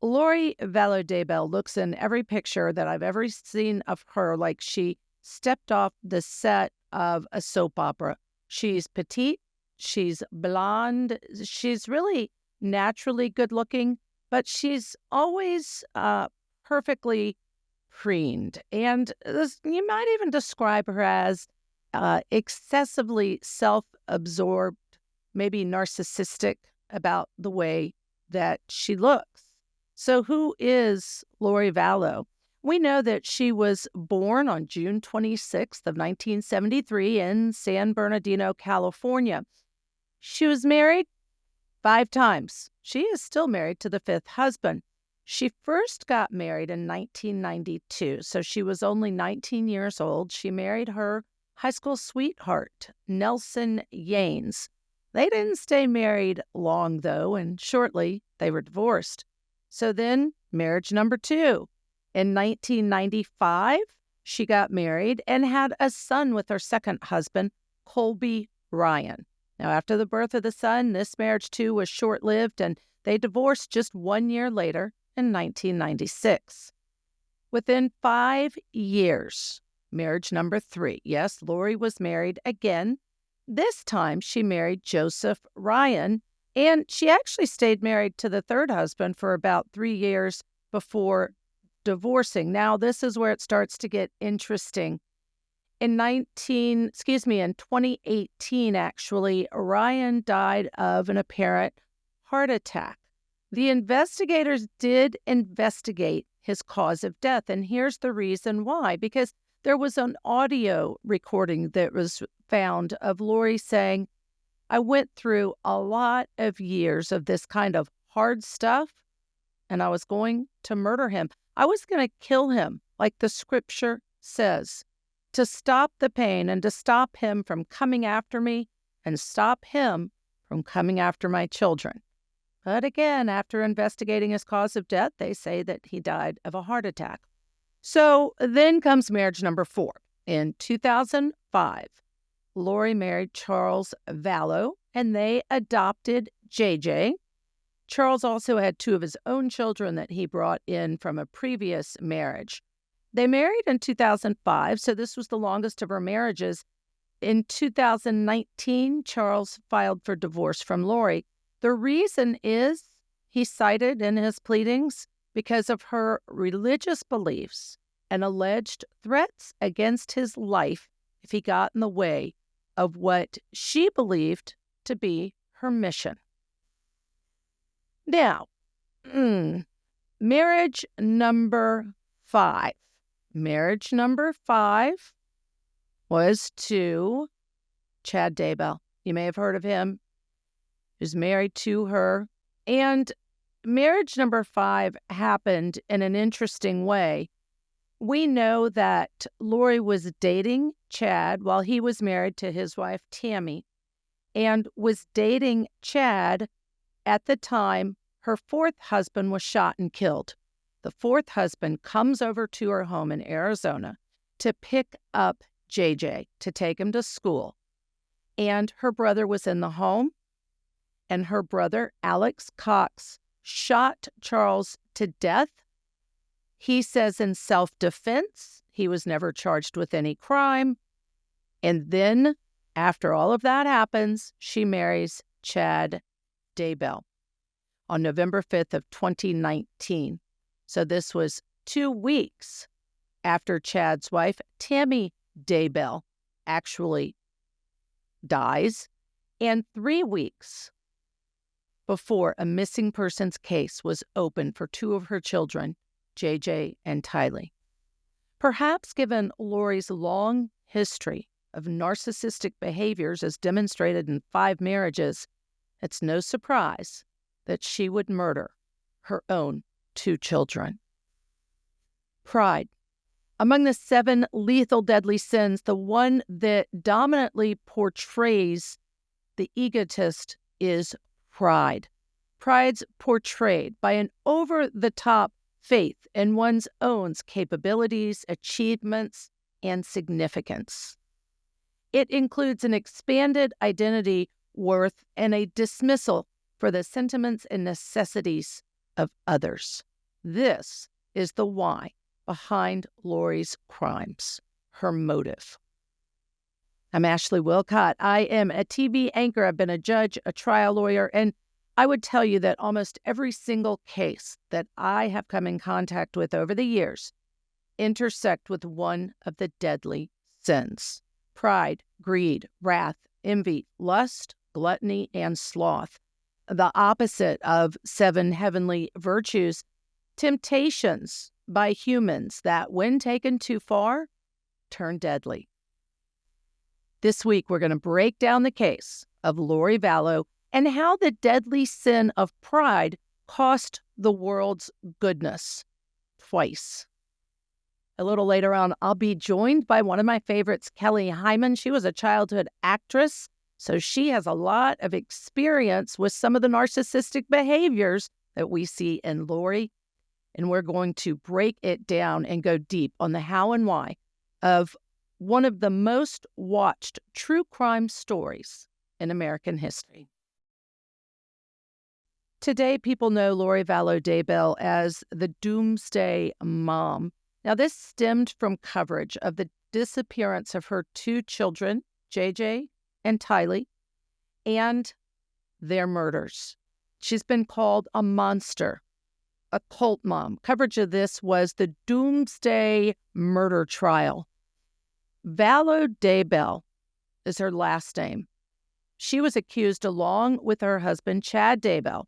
Lori Vallow-Daybell looks in every picture that I've ever seen of her like she stepped off the set of a soap opera. She's petite, she's blonde, she's really naturally good looking, but she's always perfectly preened. And you might even describe her as excessively self-absorbed, maybe narcissistic about the way that she looks. So who is Lori Vallow? We know that she was born on June 26th of 1973 in San Bernardino, California. She was married 5 times. She is still married to the 5th husband. She first got married in 1992, so she was only 19 years old. She married her high school sweetheart, Nelson Yanes. They didn't stay married long, though, and shortly they were divorced. So then, marriage number 2. In 1995, she got married and had a son with her second husband, Colby Ryan. Now, after the birth of the son, this marriage, too, was short-lived, and they divorced just 1 year later in 1996. Within 5 years, marriage number 3. Yes, Lori was married again. This time, she married Joseph Ryan, and she actually stayed married to the 3rd husband for about 3 years before divorcing. Now, this is where it starts to get interesting. In 2018, actually, Ryan died of an apparent heart attack. The investigators did investigate his cause of death, and here's the reason why. Because there was an audio recording that was found of Lori saying, "I went through a lot of years of this kind of hard stuff, and I was going to murder him. I was going to kill him, like the scripture says, to stop the pain and to stop him from coming after me and stop him from coming after my children." But again, after investigating his cause of death, they say that he died of a heart attack. So then comes marriage number 4. In 2005, Lori married Charles Vallow, and they adopted JJ. Charles also had 2 of his own children that he brought in from a previous marriage. They married in 2005, so this was the longest of her marriages. In 2019, Charles filed for divorce from Lori. The reason is, he cited in his pleadings, because of her religious beliefs and alleged threats against his life if he got in the way of what she believed to be her mission. Now, marriage number 5. Marriage number 5 was to Chad Daybell. You may have heard of him. He was married to her. And marriage number 5 happened in an interesting way. We know that Lori was dating Chad while he was married to his wife, Tammy, and was dating Chad at the time her 4th husband was shot and killed. The 4th husband comes over to her home in Arizona to pick up JJ to take him to school. And her brother was in the home, and her brother, Alex Cox, shot Charles to death. He says in self-defense. He was never charged with any crime. And then, after all of that happens, she marries Chad Daybell on November 5th of 2019. So this was 2 weeks after Chad's wife, Tammy Daybell, actually dies, and 3 weeks before a missing persons case was opened for 2 of her children, JJ and Tylee. Perhaps given Lori's long history of narcissistic behaviors as demonstrated in 5 marriages, it's no surprise that she would murder her own 2 children. Pride. Among the 7 lethal deadly sins, the one that dominantly portrays the egotist is pride. Pride's portrayed by an over-the-top faith in one's own capabilities, achievements, and significance. It includes an expanded identity worth and a dismissal for the sentiments and necessities of others. This is the why behind Lori's crimes, her motive. I'm Ashley Willcott. I am a TV anchor. I've been a judge, a trial lawyer, and I would tell you that almost every single case that I have come in contact with over the years intersect with one of the deadly sins: pride, greed, wrath, envy, lust, gluttony, and sloth. The opposite of 7 heavenly virtues, temptations by humans that, when taken too far, turn deadly. This week, we're going to break down the case of Lori Vallow and how the deadly sin of pride cost the world's goodness twice. A little later on, I'll be joined by one of my favorites, Kelly Hyman. She was a childhood actress, so she has a lot of experience with some of the narcissistic behaviors that we see in Lori. And we're going to break it down and go deep on the how and why of one of the most watched true crime stories in American history. Today, people know Lori Vallow-Daybell as the Doomsday Mom. Now, this stemmed from coverage of the disappearance of her 2 children, JJ and Tylee, and their murders. She's been called a monster, a cult mom. Coverage of this was the Doomsday murder trial. Vallow-Daybell is her last name. She was accused along with her husband, Chad Daybell.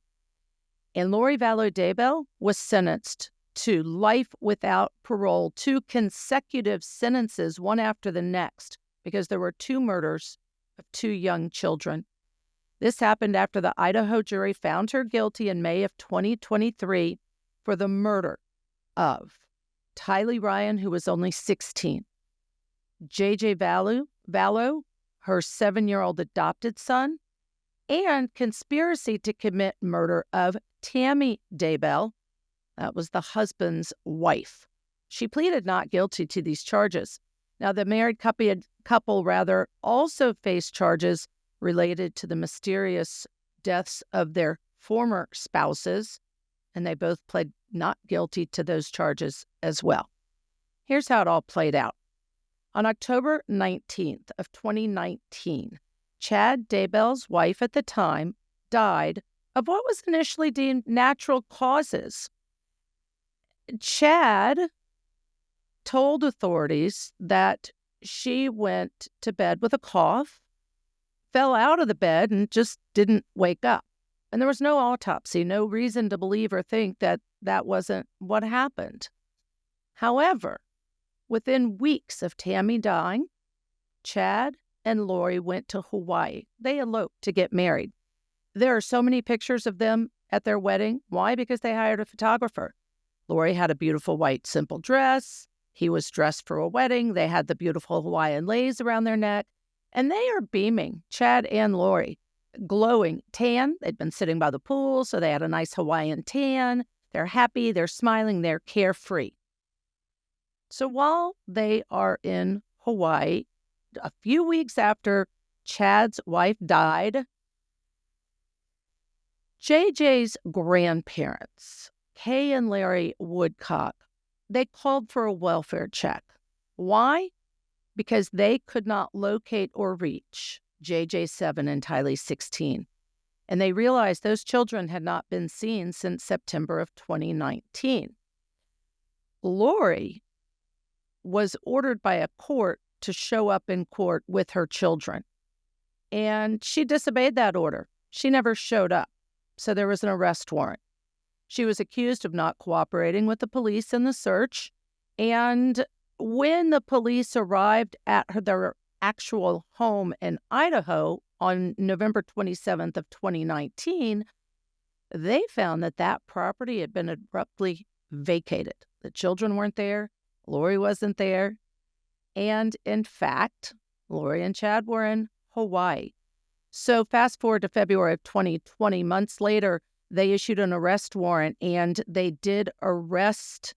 And Lori Vallow-Daybell was sentenced to life without parole, 2 consecutive sentences, one after the next, because there were 2 murders of 2 young children. This happened after the Idaho jury found her guilty in May of 2023 for the murder of Tylee Ryan, who was only 16, JJ Vallow, her 7-year-old adopted son, and conspiracy to commit murder of Tammy Daybell. That was the husband's wife. She pleaded not guilty to these charges. Now, the married couple also faced charges related to the mysterious deaths of their former spouses, and they both pled not guilty to those charges as well. Here's how it all played out. On October 19th of 2019, Chad Daybell's wife at the time died of what was initially deemed natural causes. Chad told authorities that she went to bed with a cough, fell out of the bed, and just didn't wake up. And there was no autopsy, no reason to believe or think that that wasn't what happened. However, within weeks of Tammy dying, Chad and Lori went to Hawaii. They eloped to get married. There are so many pictures of them at their wedding. Why? Because they hired a photographer. Lori had a beautiful white simple dress. He was dressed for a wedding. They had the beautiful Hawaiian lace around their neck. And they are beaming, Chad and Lori, glowing tan. They'd been sitting by the pool, so they had a nice Hawaiian tan. They're happy, they're smiling, they're carefree. So while they are in Hawaii, a few weeks after Chad's wife died, JJ's grandparents, Kay and Larry Willcott, they called for a welfare check. Why? Because they could not locate or reach JJ 7 and Tylee 16. And they realized those children had not been seen since September of 2019. Lori was ordered by a court to show up in court with her children. And she disobeyed that order. She never showed up. So there was an arrest warrant. She was accused of not cooperating with the police in the search. And when the police arrived at their actual home in Idaho on November 27th of 2019, they found that that property had been abruptly vacated. The children weren't there. Lori wasn't there. And in fact, Lori and Chad were in Hawaii. So fast forward to February of 2020, months later, they issued an arrest warrant and they did arrest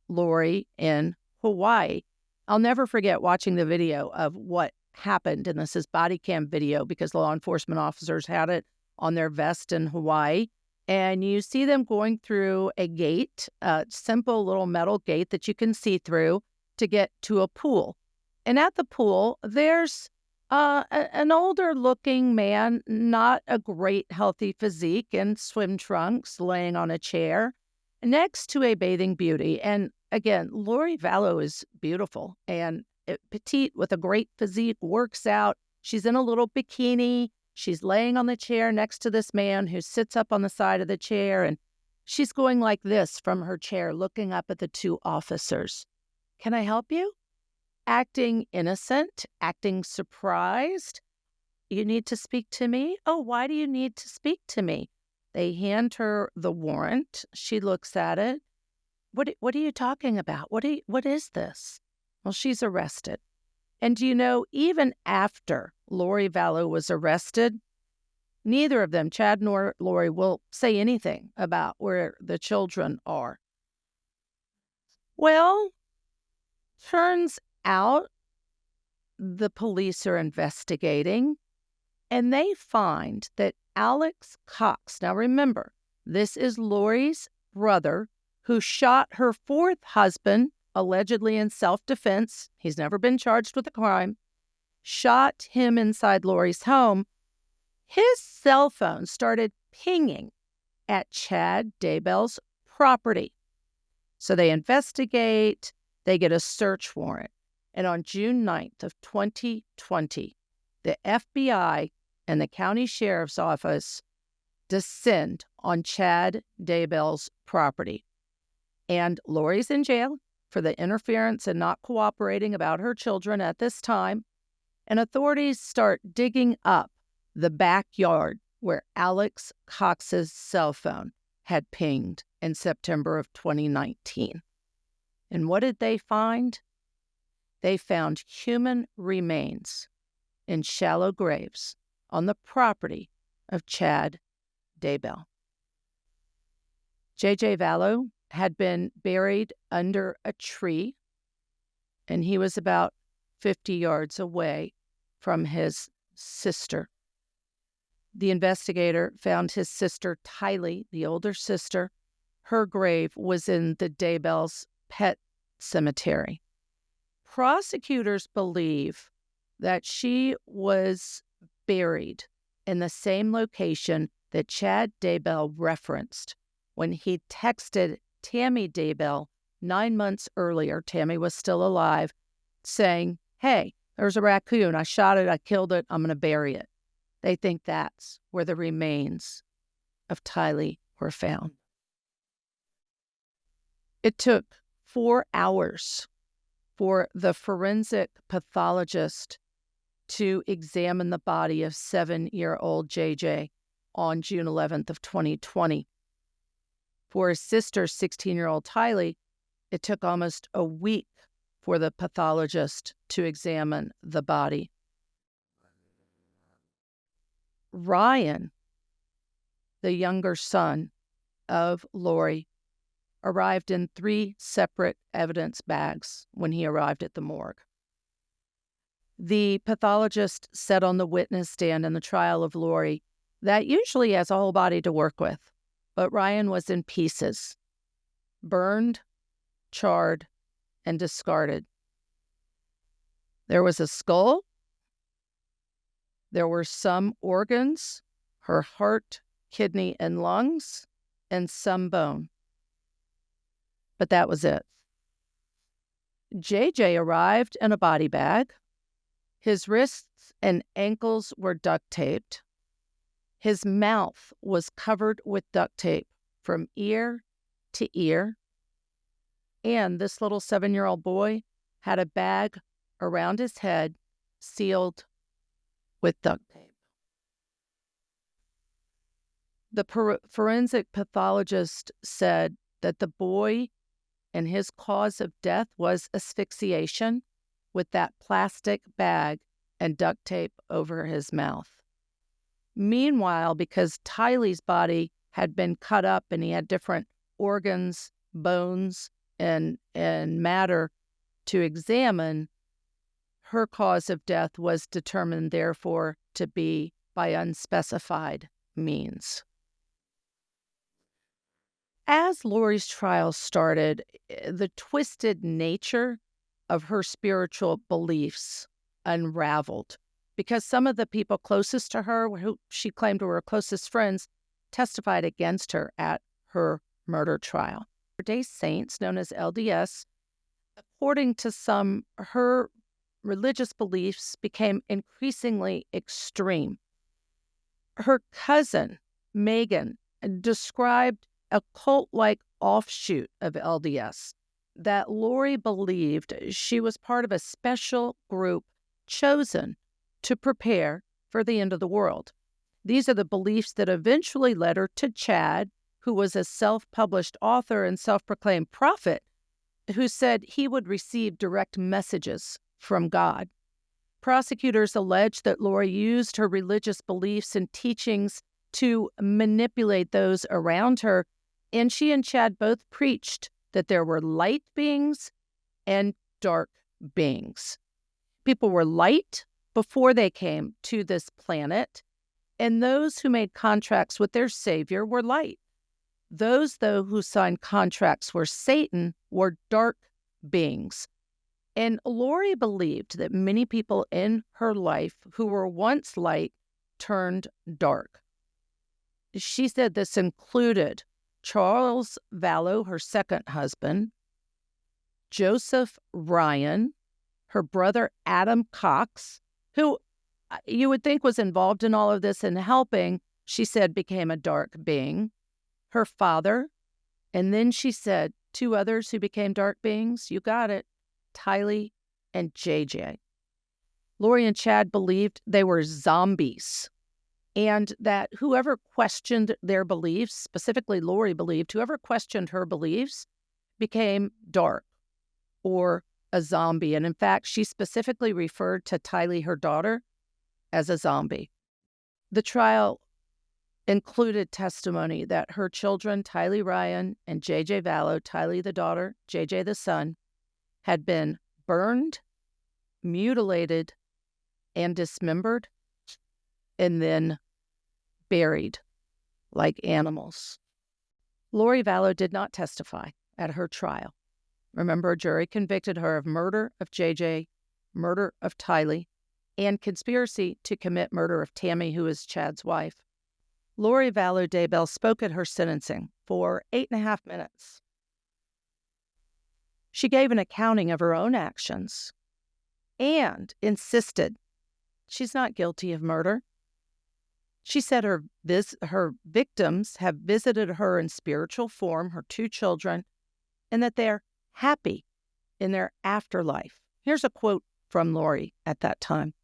Lori in Hawaii. I'll never forget watching the video of what happened, and this is body cam video because law enforcement officers had it on their vest in Hawaii. And you see them going through a gate, a simple little metal gate that you can see through to get to a pool. And at the pool, there's an older-looking man, not a great healthy physique, in swim trunks, laying on a chair next to a bathing beauty. And again, Lori Vallow is beautiful and petite with a great physique, works out. She's in a little bikini. She's laying on the chair next to this man who sits up on the side of the chair, and she's going like this from her chair, looking up at the two officers. "Can I help you?" Acting innocent, acting surprised. "You need to speak to me?" "Oh, why do you need to speak to me?" They hand her the warrant. She looks at it. What are you talking about? What is this?" Well, she's arrested. And do you know, even after Lori Vallow was arrested, neither of them, Chad nor Lori, will say anything about where the children are. Well, turns out the police are investigating, and they find that Alex Cox, now remember, this is Lori's brother who shot her fourth husband, allegedly in self-defense. He's never been charged with a crime. Shot him inside Lori's home. His cell phone started pinging at Chad Daybell's property. So they investigate. They get a search warrant. And on June 9th of 2020, the FBI and the county sheriff's office descend on Chad Daybell's property. And Lori's in jail for the interference and not cooperating about her children at this time. And authorities start digging up the backyard where Alex Cox's cell phone had pinged in September of 2019. And what did they find? They found human remains in shallow graves on the property of Chad Daybell. JJ Vallow had been buried under a tree, and he was about 50 yards away from his sister. The investigator found his sister, Tylee, the older sister. Her grave was in the Daybell's pet cemetery. Prosecutors believe that she was buried in the same location that Chad Daybell referenced when he texted Tammy Daybell 9 months earlier. Tammy was still alive, saying, "Hey, there's a raccoon. I shot it. I killed it. I'm going to bury it." They think that's where the remains of Tylee were found. It took 4 hours for the forensic pathologist to examine the body of 7-year-old JJ on June 11th of 2020. For his sister, 16-year-old Tylee, it took almost a week for the pathologist to examine the body. Ryan, the younger son of Lori, arrived in 3 separate evidence bags when he arrived at the morgue. The pathologist said on the witness stand in the trial of Lori that usually has a whole body to work with, but Ryan was in pieces, burned, charred, and discarded. There was a skull. There were some organs, her heart, kidney, and lungs, and some bone. But that was it. JJ arrived in a body bag. His wrists and ankles were duct taped. His mouth was covered with duct tape from ear to ear. And this little 7-year-old boy had a bag around his head sealed with duct tape. The forensic pathologist said that the boy and his cause of death was asphyxiation with that plastic bag and duct tape over his mouth. Meanwhile, because Tylee's body had been cut up and he had different organs, bones, and matter to examine, her cause of death was determined, therefore, to be by unspecified means. As Lori's trial started, the twisted nature of her spiritual beliefs unraveled because some of the people closest to her, who she claimed were her closest friends, testified against her at her murder trial. Latter-day Saints, known as LDS, according to some, her religious beliefs became increasingly extreme. Her cousin, Megan, described a cult-like offshoot of LDS that Lori believed she was part of a special group chosen to prepare for the end of the world. These are the beliefs that eventually led her to Chad, who was a self-published author and self-proclaimed prophet, who said he would receive direct messages from God. Prosecutors alleged that Lori used her religious beliefs and teachings to manipulate those around her, and she and Chad both preached that there were light beings and dark beings. People were light before they came to this planet, and those who made contracts with their Savior were light. Those, though, who signed contracts with Satan were dark beings. And Lori believed that many people in her life who were once light turned dark. She said this included Charles Vallow, her second husband, Joseph Ryan, her brother Adam Cox, who you would think was involved in all of this and helping, she said became a dark being, her father, and then she said two others who became dark beings, you got it, Tylee and JJ. Lori and Chad believed they were zombies, and that whoever questioned their beliefs, specifically Lori believed, whoever questioned her beliefs became dark or a zombie. And in fact, she specifically referred to Tylee, her daughter, as a zombie. The trial included testimony that her children, Tylee Ryan and JJ Vallow, Tylee the daughter, JJ the son, had been burned, mutilated, and dismembered, and then buried like animals. Lori Vallow did not testify at her trial. Remember, a jury convicted her of murder of JJ, murder of Tylee, and conspiracy to commit murder of Tammy, who is Chad's wife. Lori Vallow-Daybell spoke at her sentencing for 8.5 minutes. She gave an accounting of her own actions and insisted she's not guilty of murder. She said her victims have visited her in spiritual form, her two children, and that they're happy in their afterlife. Here's a quote from Lori at that time.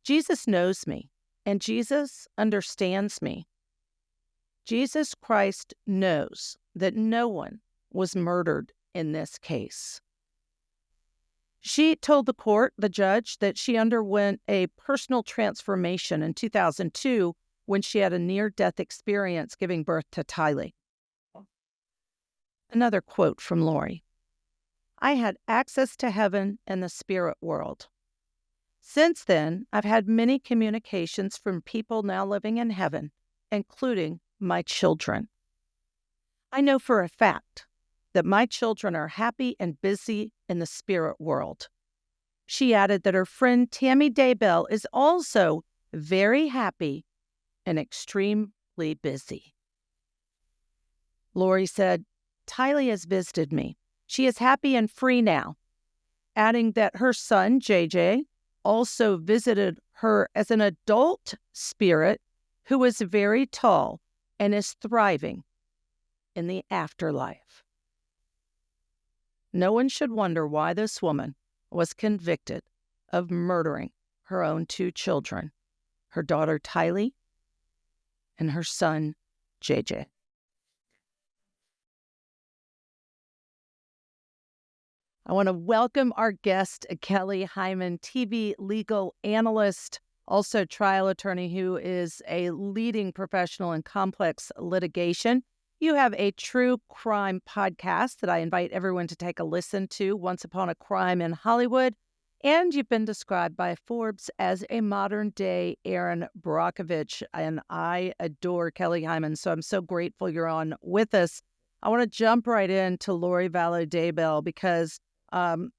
Jesus knows me, and Jesus understands me. Jesus Christ knows that no one was murdered in this case. She told the judge, that she underwent a personal transformation in 2002 when she had a near-death experience giving birth to Tylee. Another quote from Lori. I had access to heaven and the spirit world. Since then, I've had many communications from people now living in heaven, including my children. I know for a fact that my children are happy and busy in the spirit world. She added that her friend Tammy Daybell is also very happy and extremely busy. Lori said, Tylee has visited me. She is happy and free now, adding that her son, JJ, also visited her as an adult spirit who is very tall and is thriving in the afterlife. No one should wonder why this woman was convicted of murdering her own two children, her daughter Tylee and her son JJ. I want to welcome our guest, Kelly Hyman, TV legal analyst, also trial attorney who is a leading professional in complex litigation. You have a true crime podcast that I invite everyone to take a listen to, Once Upon a Crime in Hollywood. And you've been described by Forbes as a modern-day Erin Brockovich, and I adore Kelly Hyman, so I'm so grateful you're on with us. I want to jump right into Lori Vallow-Daybell because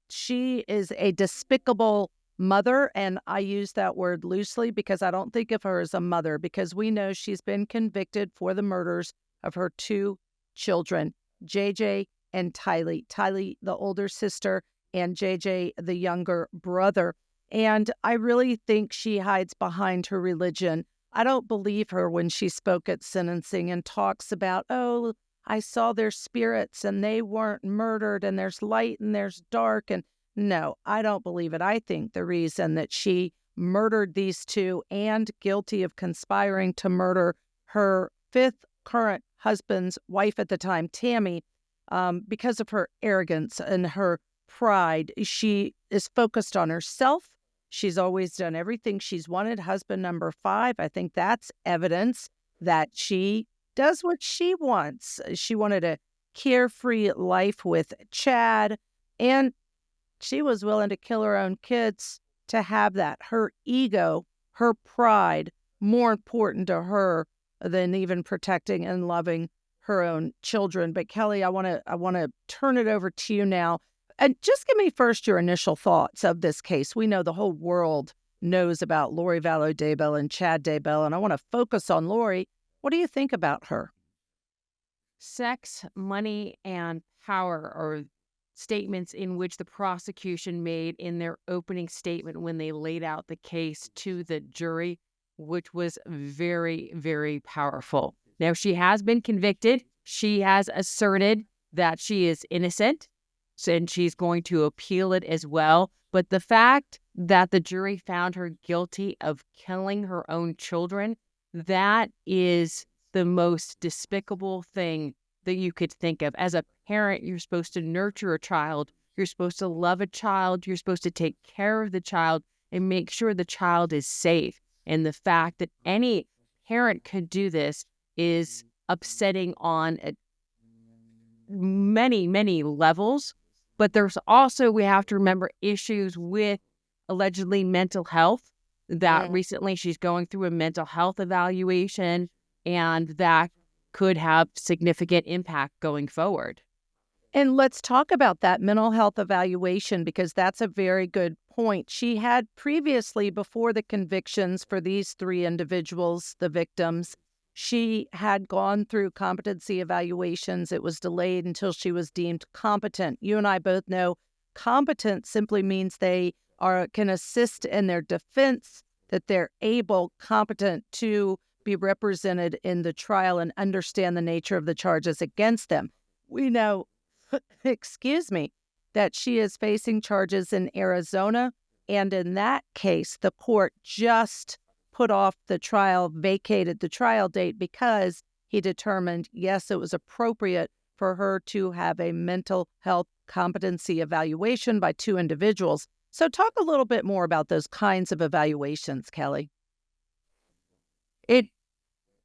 she is a despicable mother, and I use that word loosely because I don't think of her as a mother, because we know she's been convicted for the murders of her two children, JJ and Tylee. Tylee, the older sister, and JJ, the younger brother. And I really think she hides behind her religion. I don't believe her when she spoke at sentencing and talks about, oh, I saw their spirits and they weren't murdered and there's light and there's dark. And no, I don't believe it. I think the reason that she murdered these two and guilty of conspiring to murder her fifth current husband's wife at the time, Tammy, because of her arrogance and her pride. She is focused on herself. She's always done everything she's wanted. Husband number 5, I think that's evidence that she does what she wants. She wanted a carefree life with Chad, and she was willing to kill her own kids to have that. Her ego, her pride, more important to her than even protecting and loving her own children. But Kelly, I want to turn it over to you now. And just give me first your initial thoughts of this case. We know the whole world knows about Lori Vallow-Daybell and Chad Daybell, and I want to focus on Lori. What do you think about her? Sex, money, and power are statements in which the prosecution made in their opening statement when they laid out the case to the jury, which was very, very powerful. Now, she has been convicted. She has asserted that she is innocent, and she's going to appeal it as well. But the fact that the jury found her guilty of killing her own children, that is the most despicable thing that you could think of. As a parent, you're supposed to nurture a child. You're supposed to love a child. You're supposed to take care of the child and make sure the child is safe. And the fact that any parent could do this is upsetting on many, many levels. But there's also, we have to remember, issues with allegedly mental health, that recently she's going through a mental health evaluation, and that could have significant impact going forward. And let's talk about that mental health evaluation, because that's a very good point. She had previously, before the convictions for these 3 individuals, the victims, she had gone through competency evaluations. It was delayed until she was deemed competent. You and I both know competent simply means they can assist in their defense, that they're able, competent to be represented in the trial and understand the nature of the charges against them. We know, excuse me, that she is facing charges in Arizona, and in that case, the court just put off the trial, vacated the trial date, because he determined, yes, it was appropriate for her to have a mental health competency evaluation by 2 individuals. So talk a little bit more about those kinds of evaluations, Kelly.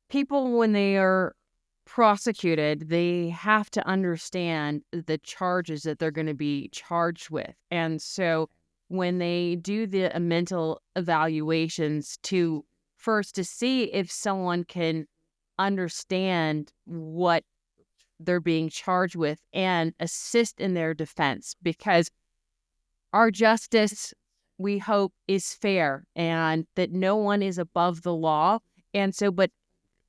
People, when they are prosecuted, they have to understand the charges that they're going to be charged with. And so when they do the mental evaluations to see if someone can understand what they're being charged with and assist in their defense, because our justice, we hope, is fair and that no one is above the law. And so, but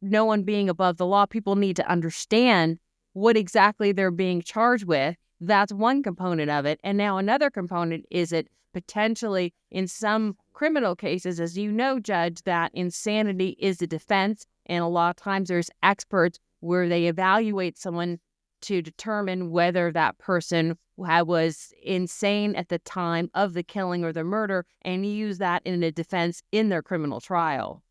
no one being above the law, people need to understand what exactly they're being charged with. That's one component of it. And now another component is that potentially in some criminal cases, as you know, Judge, that insanity is the defense. And a lot of times there's experts where they evaluate someone to determine whether that person was insane at the time of the killing or the murder, and use that in a defense in their criminal trial.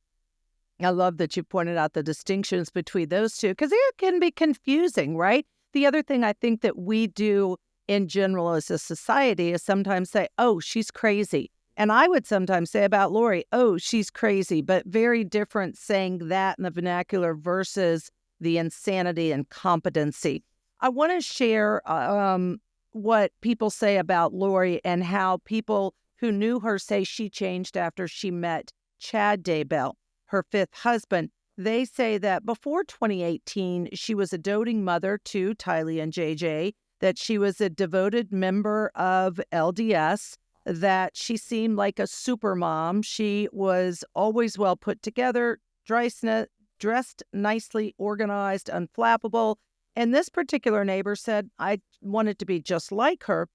I love that you pointed out the distinctions between those two, because it can be confusing, right? The other thing I think that we do in general as a society is sometimes say, oh, she's crazy. And I would sometimes say about Lori, oh, she's crazy, but very different saying that in the vernacular versus the insanity and competency. I want to share what people say about Lori and how people who knew her say she changed after she met Chad Daybell, her 5th husband. They say that before 2018, she was a doting mother to Tylee and JJ, that she was a devoted member of LDS, that she seemed like a super mom. She was always well put together, dressed nicely, organized, unflappable. And this particular neighbor said, I wanted to be just like her.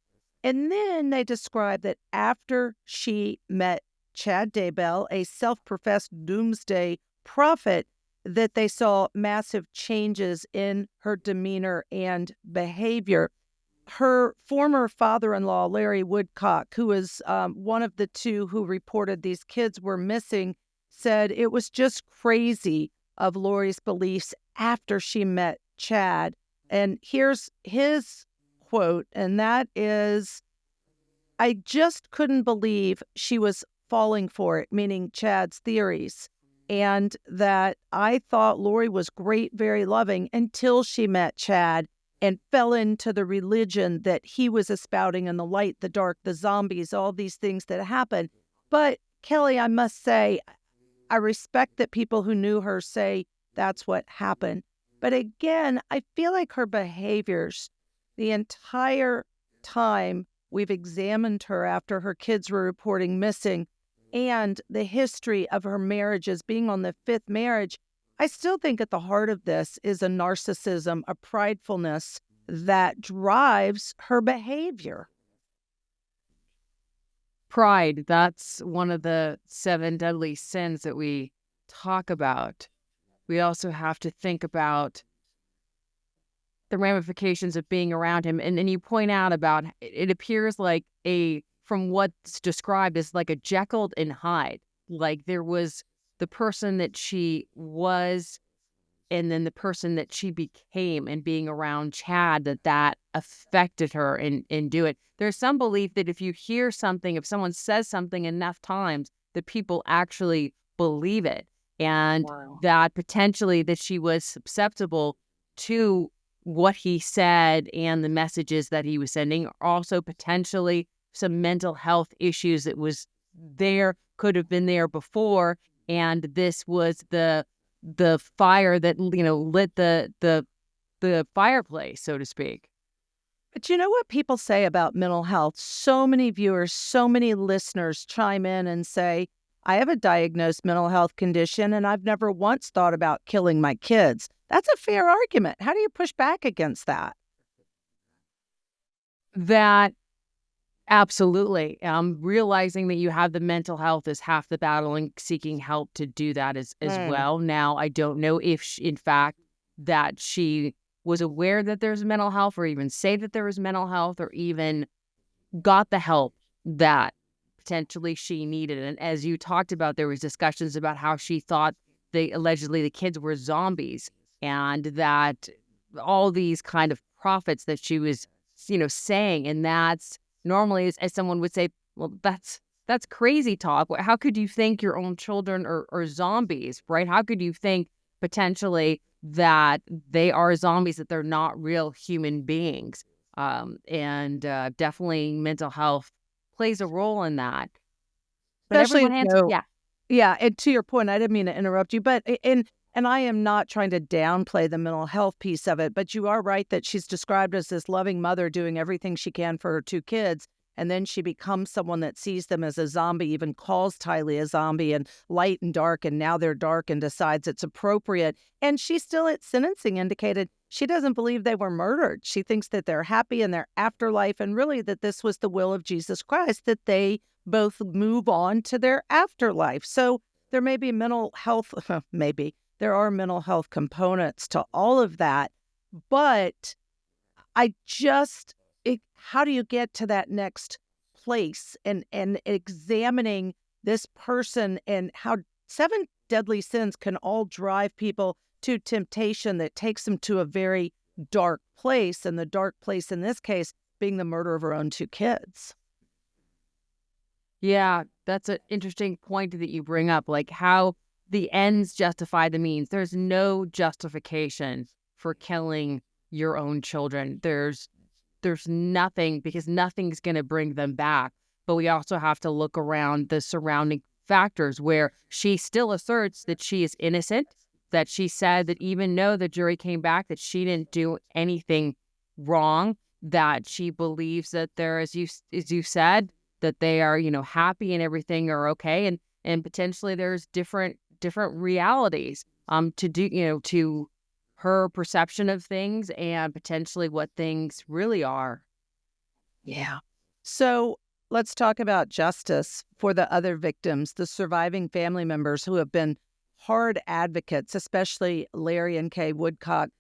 And then they described that after she met Chad Daybell, a self-professed doomsday prophet, that they saw massive changes in her demeanor and behavior. Her former father-in-law, Larry Woodcock, who was one of the two who reported these kids were missing, said it was just crazy of Lori's beliefs after she met Chad. And here's his quote, and that is, I just couldn't believe she was falling for it, meaning Chad's theories, and that I thought Lori was great, very loving until she met Chad and fell into the religion that he was espouting in the light, the dark, the zombies, all these things that happen. But Kelly, I must say, I respect that people who knew her say that's what happened. But again, I feel like her behaviors the entire time we've examined her after her kids were reporting missing and the history of her marriages being on the fifth marriage, I still think at the heart of this is a narcissism, a pridefulness that drives her behavior. Pride, that's one of the 7 deadly sins that we talk about. We also have to think about the ramifications of being around him. And you point out about it appears like from what's described as like a Jekyll and Hyde. Like there was the person that she was and then the person that she became, and being around Chad, that affected her and do it. There's some belief that if you hear something, if someone says something enough times, that people actually believe it. And wow, that potentially that she was susceptible to what he said and the messages that he was sending. Also potentially some mental health issues that was there, could have been there before. And this was the fire that, lit the fireplace, so to speak. But you know what people say about mental health? So many viewers, so many listeners chime in and say, I have a diagnosed mental health condition and I've never once thought about killing my kids. That's a fair argument. How do you push back against that? That absolutely. Realizing that you have the mental health is half the battle, and seeking help to do that as well. Now, I don't know if, in fact, that she was aware that there's mental health, or even say that there was mental health, or even got the help that potentially she needed. And as you talked about, there was discussions about how she thought allegedly the kids were zombies, and that all these kind of prophets that she was, saying, and that's normally, as someone would say, well, that's crazy talk. How could you think your own children are zombies, right? How could you think potentially that they are zombies, that they're not real human beings? And definitely mental health plays a role in that. But Especially, yeah. And to your point, I didn't mean to interrupt you, but and I am not trying to downplay the mental health piece of it, but you are right that she's described as this loving mother doing everything she can for her 2 kids. And then she becomes someone that sees them as a zombie, even calls Tylee a zombie, and light and dark, and now they're dark, and decides it's appropriate. And she still at sentencing indicated she doesn't believe they were murdered. She thinks that they're happy in their afterlife, and really that this was the will of Jesus Christ, that they both move on to their afterlife. So there may be mental health, maybe. There are mental health components to all of that, but how do you get to that next place and examining this person, and how 7 deadly sins can all drive people to temptation that takes them to a very dark place, and the dark place in this case being the murder of her own 2 kids. Yeah, that's an interesting point that you bring up, like how the ends justify the means. There's no justification for killing your own children. There's nothing, because nothing's going to bring them back. But we also have to look around the surrounding factors, where she still asserts that she is innocent, that she said that even though the jury came back that she didn't do anything wrong, that she believes that they're, as you said, that they are, happy and everything are okay, and potentially there's different realities to do, to her perception of things and potentially what things really are. Yeah. So let's talk about justice for the other victims, the surviving family members who have been hard advocates, especially Larry and Kay Woodcock,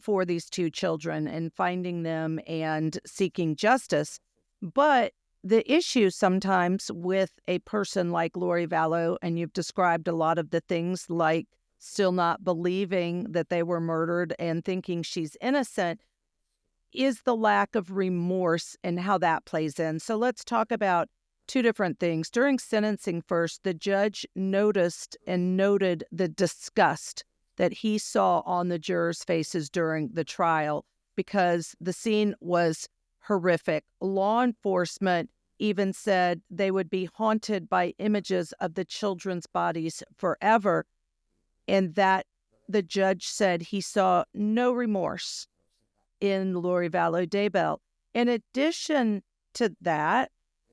for these two children and finding them and seeking justice. But the issue sometimes with a person like Lori Vallow, and you've described a lot of the things like still not believing that they were murdered and thinking she's innocent, is the lack of remorse and how that plays in. So let's talk about two different things. During sentencing first, the judge noticed and noted the disgust that he saw on the jurors' faces during the trial because the scene was horrific. Law enforcement even said they would be haunted by images of the children's bodies forever, and that the judge said he saw no remorse in Lori Vallow-Daybell. In addition to that,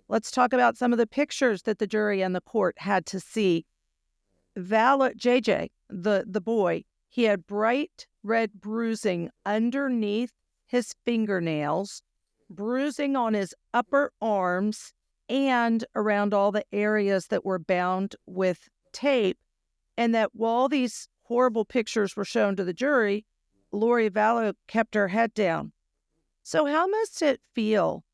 let's talk about some of the pictures that the jury and the court had to see. JJ, the boy, he had bright red bruising underneath his fingernails, bruising on his upper arms, and around all the areas that were bound with tape. And that while these horrible pictures were shown to the jury, Lori Vallow kept her head down. So how must it feel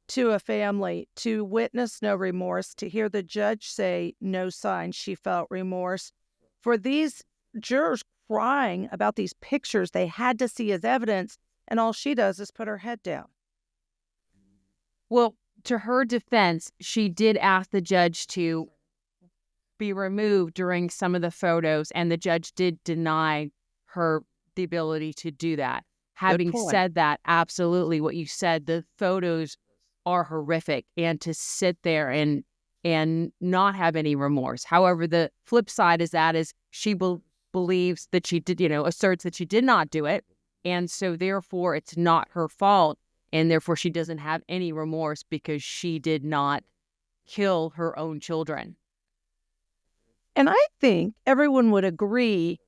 to a family to witness no remorse, to hear the judge say no sign she felt remorse, for these jurors crying about these pictures they had to see as evidence, and all she does is put her head down? Well, to her defense, she did ask the judge to be removed during some of the photos, and the judge did deny her the ability to do that. Having said that, absolutely what you said, the photos are horrific, and to sit there and not have any remorse. However, the flip side is she believes that she did, asserts that she did not do it, and so therefore it's not her fault, and therefore she doesn't have any remorse because she did not kill her own children. And I think everyone would agree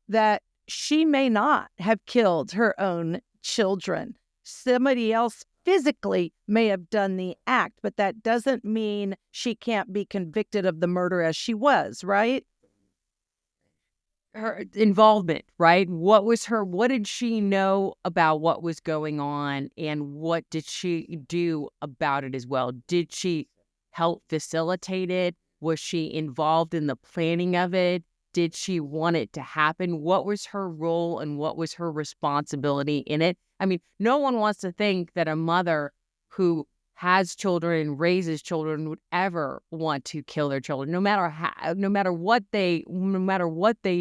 that she may not have killed her own children. Somebody else physically may have done the act, but that doesn't mean she can't be convicted of the murder as she was, right? Her involvement, right? What did she know about what was going on, and what did she do about it as well? Did she help facilitate it? Was she involved in the planning of it? Did she want it to happen? What was her role and what was her responsibility in it? I mean, no one wants to think that a mother who has children and raises children would ever want to kill their children, no matter what they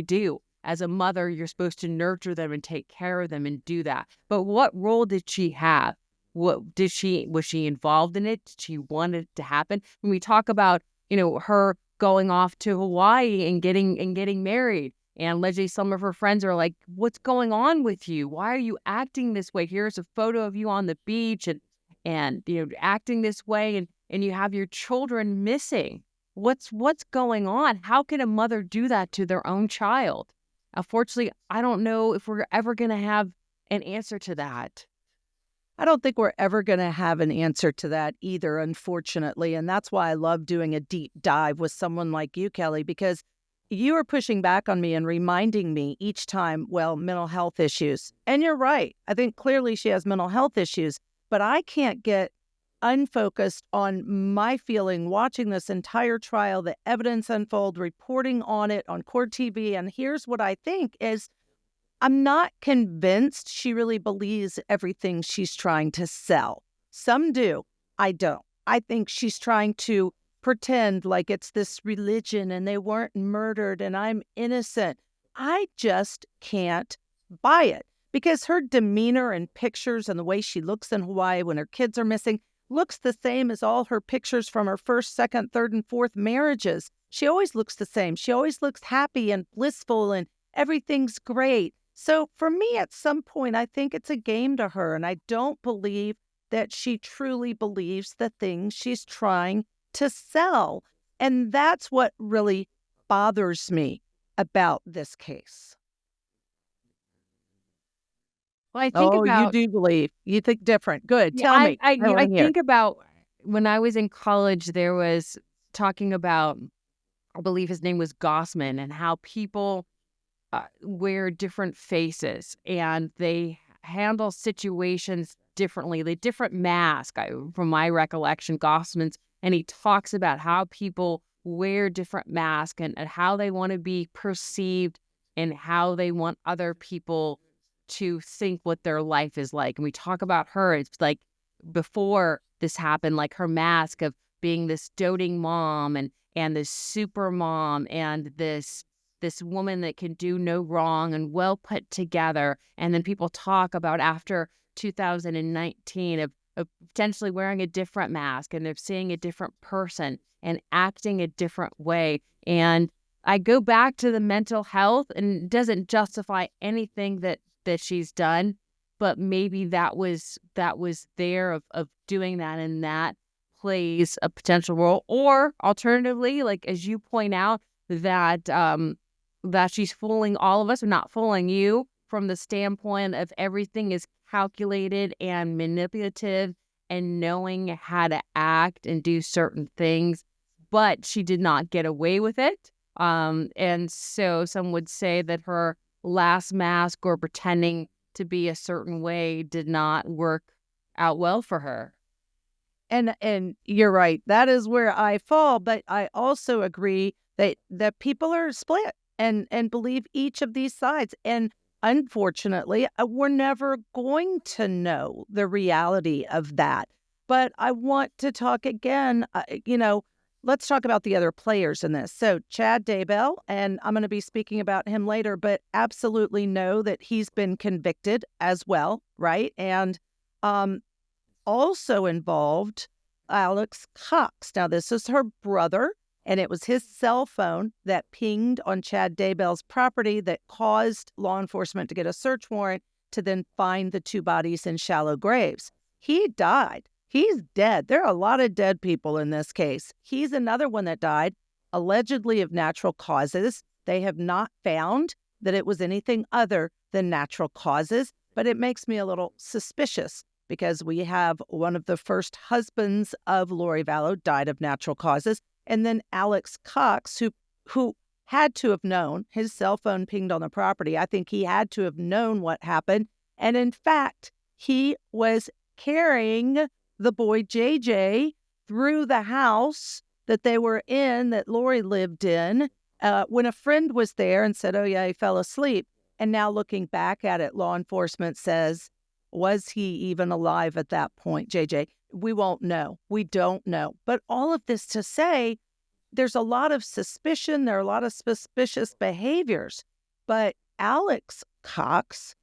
do. As a mother, you're supposed to nurture them and take care of them and do that. But what role did she have? Was she involved in it? Did she want it to happen? When we talk about, her going off to Hawaii and getting married, and allegedly some of her friends are like, "What's going on with you? Why are you acting this way? Here's a photo of you on the beach and acting this way, and you have your children missing. What's going on? How can a mother do that to their own child?" Unfortunately, I don't know if we're ever going to have an answer to that. I don't think we're ever going to have an answer to that either, unfortunately. And that's why I love doing a deep dive with someone like you, Kelly, because you are pushing back on me and reminding me each time, mental health issues. And you're right. I think clearly she has mental health issues, but I can't get unfocused on my feeling watching this entire trial, the evidence unfold, reporting on it on court TV. And here's what I think is, I'm not convinced she really believes everything she's trying to sell. Some do. I don't. I think she's trying to pretend like it's this religion and they weren't murdered and I'm innocent. I just can't buy it because her demeanor and pictures and the way she looks in Hawaii when her kids are missing looks the same as all her pictures from her first, second, third, and fourth marriages. She always looks the same. She always looks happy and blissful and everything's great. So for me, at some point, I think it's a game to her, and I don't believe that she truly believes the things she's trying to sell. And that's what really bothers me about this case. Well, I think Oh, you about do believe. You think different. Good. yeah, Tell me. I I want to hear. think about when I was in college, there was talking about, I believe his name was Gossman, and how people wear different faces and they handle situations differently. They different mask, from my recollection, Gossman's, and he talks about how people wear different masks and how they want to be perceived and how they want other people to think what their life is like. And we talk about her, it's like before this happened, like her mask of being this doting mom and this super mom and this woman that can do no wrong and well put together. And then people talk about after 2019 of potentially wearing a different mask and of seeing a different person and acting a different way. And I go back to the mental health, and it doesn't justify anything that she's done, but maybe that was there of doing that, and that plays a potential role. Or alternatively, like as you point out, that that she's fooling all of us, or not fooling you, from the standpoint of everything is calculated and manipulative and knowing how to act and do certain things, but she did not get away with it. And so some would say that her last mask or pretending to be a certain way did not work out well for her. And you're right. That is where I fall. But I also agree that people are split and believe each of these sides. And unfortunately, we're never going to know the reality of that. But I want to talk again, let's talk about the other players in this. So Chad Daybell, and I'm going to be speaking about him later, but absolutely know that he's been convicted as well, right? And also involved Alex Cox. Now, this is her brother, and it was his cell phone that pinged on Chad Daybell's property that caused law enforcement to get a search warrant to then find the two bodies in shallow graves. He died. He's dead. There are a lot of dead people in this case. He's another one that died, allegedly of natural causes. They have not found that it was anything other than natural causes, but it makes me a little suspicious because we have one of the first husbands of Lori Vallow died of natural causes, and then Alex Cox, who had to have known. His cell phone pinged on the property. I think he had to have known what happened, and in fact, he was carrying the boy JJ through the house that they were in, that Lori lived in, when a friend was there and said, oh yeah, he fell asleep. And now looking back at it, law enforcement says, was he even alive at that point, JJ? We won't know. We don't know. But all of this to say, there's a lot of suspicion. There are a lot of suspicious behaviors. But Alex Cox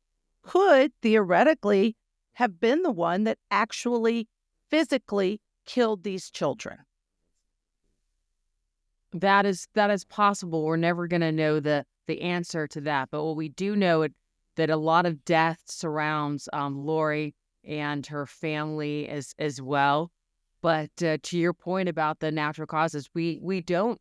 could theoretically have been the one that actually physically killed these children. That is possible. We're never going to know the answer to that. But what we do know that a lot of death surrounds Lori and her family as well. But to your point about the natural causes, we don't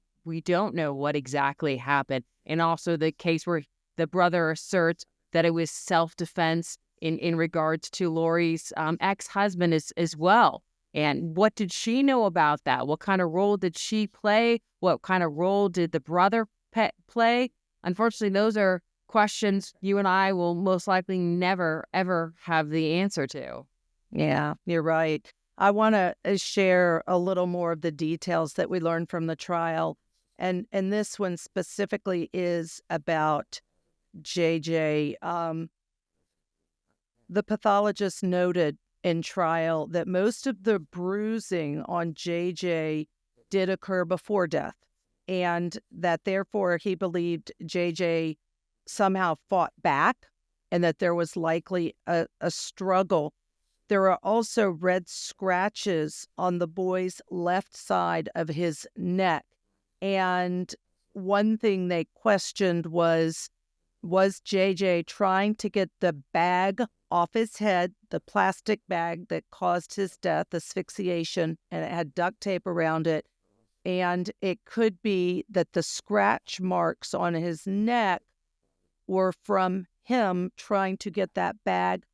know what exactly happened. And also the case where the brother asserts that it was self-defense in regards to Lori's ex-husband as well. And what did she know about that? What kind of role did she play? What kind of role did the brother play? Unfortunately, those are questions you and I will most likely never, ever have the answer to. Yeah, you're right. I want to share a little more of the details that we learned from the trial. And this one specifically is about JJ. The pathologist noted in trial that most of the bruising on JJ did occur before death, and that therefore he believed JJ somehow fought back and that there was likely a struggle. There are also red scratches on the boy's left side of his neck. And one thing they questioned was Was JJ trying to get the bag off his head, the plastic bag that caused his death, asphyxiation, and it had duct tape around it. And it could be that the scratch marks on his neck were from him trying to get that bag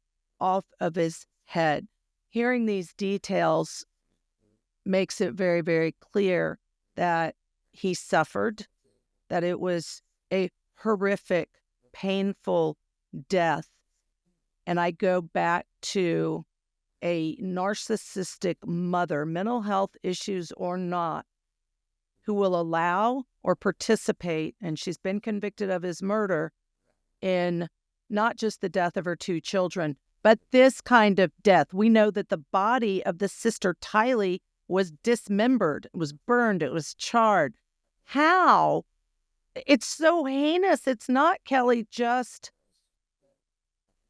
off of his head. Hearing these details makes it very, very clear that he suffered, that it was a horrific, painful death. And I go back to a narcissistic mother, mental health issues or not, who will allow or participate, and she's been convicted of his murder, in not just the death of her 2 children, but this kind of death. We know that the body of the sister Tylee was dismembered, it was burned, it was charred. How? It's so heinous. It's not, Kelly, just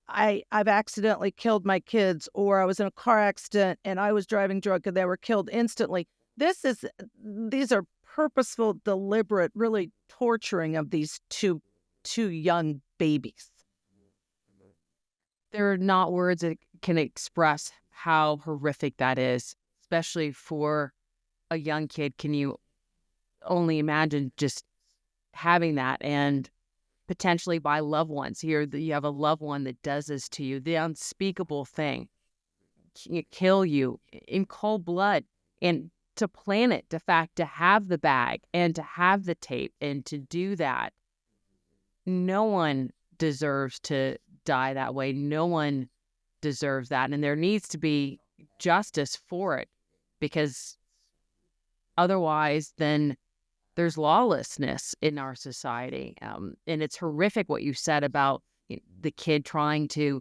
I've accidentally killed my kids, or I was in a car accident and I was driving drunk and they were killed instantly. These are purposeful, deliberate, really torturing of these two young babies. There are not words that can express how horrific that is, especially for a young kid. Can you only imagine just having that, and potentially by loved ones? Here you have a loved one that does this to you, the unspeakable thing, kill you in cold blood, and to plan it, the fact to have the bag and to have the tape and to do that. No one deserves to die that way. No one deserves that. And there needs to be justice for it, because otherwise then there's lawlessness in our society. And it's horrific what you said about the kid trying to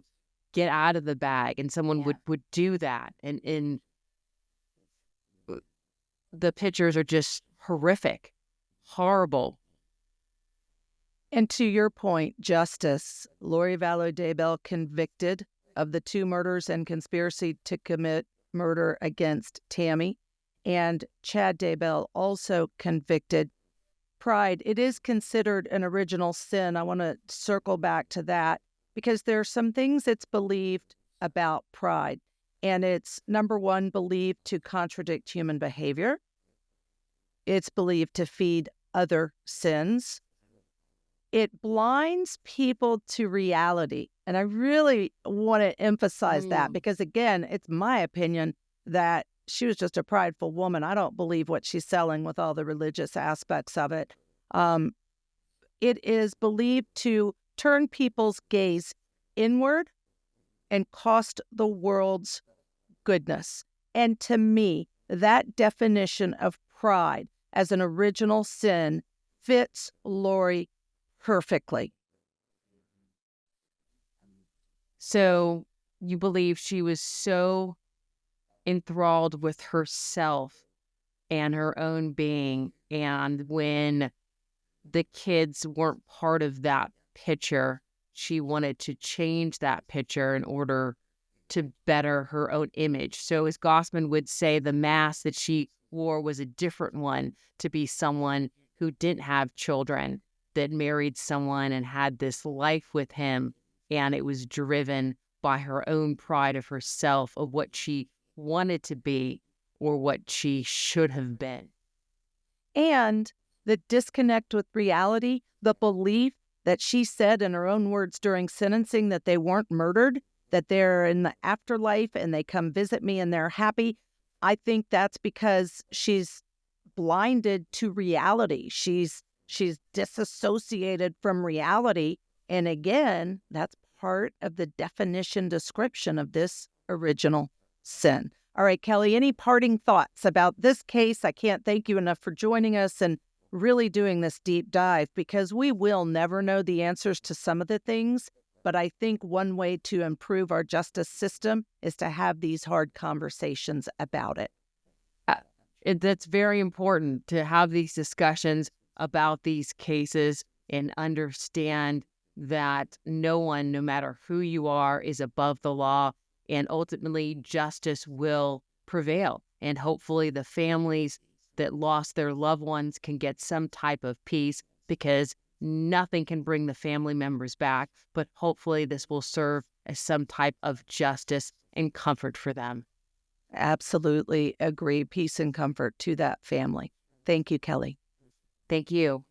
get out of the bag, and someone would do that. And the pictures are just horrific, horrible. And to your point, justice. Lori Vallow-Daybell convicted of the 2 murders and conspiracy to commit murder against Tammy. And Chad Daybell also convicted. Pride, it is considered an original sin. I want to circle back to that, because there are some things it's believed about pride. And it's, number 1, believed to contradict human behavior. It's believed to feed other sins. It blinds people to reality. And I really want to emphasize that, because, again, it's my opinion that she was just a prideful woman. I don't believe what she's selling with all the religious aspects of it. It is believed to turn people's gaze inward and cost the world's goodness. And to me, that definition of pride as an original sin fits Lori perfectly. So you believe she was so enthralled with herself and her own being, and when the kids weren't part of that picture, she wanted to change that picture in order to better her own image. So as Gossman would say, the mask that she wore was a different one, to be someone who didn't have children, that married someone and had this life with him, and it was driven by her own pride of herself, of what she wanted to be or what she should have been. And the disconnect with reality, the belief that she said in her own words during sentencing that they weren't murdered, that they're in the afterlife and they come visit me and they're happy. I think that's because she's blinded to reality. She's disassociated from reality. And again, that's part of the definition description of this original sin. All right, Kelly, any parting thoughts about this case? I can't thank you enough for joining us and really doing this deep dive, because we will never know the answers to some of the things. But I think one way to improve our justice system is to have these hard conversations about it. That's very important, to have these discussions about these cases and understand that no one, no matter who you are, is above the law, and ultimately justice will prevail. And hopefully the families that lost their loved ones can get some type of peace, because Nothing can bring the family members back, but hopefully this will serve as some type of justice and comfort for them. Absolutely agree. Peace and comfort to that family. Thank you, Kelly. Thank you.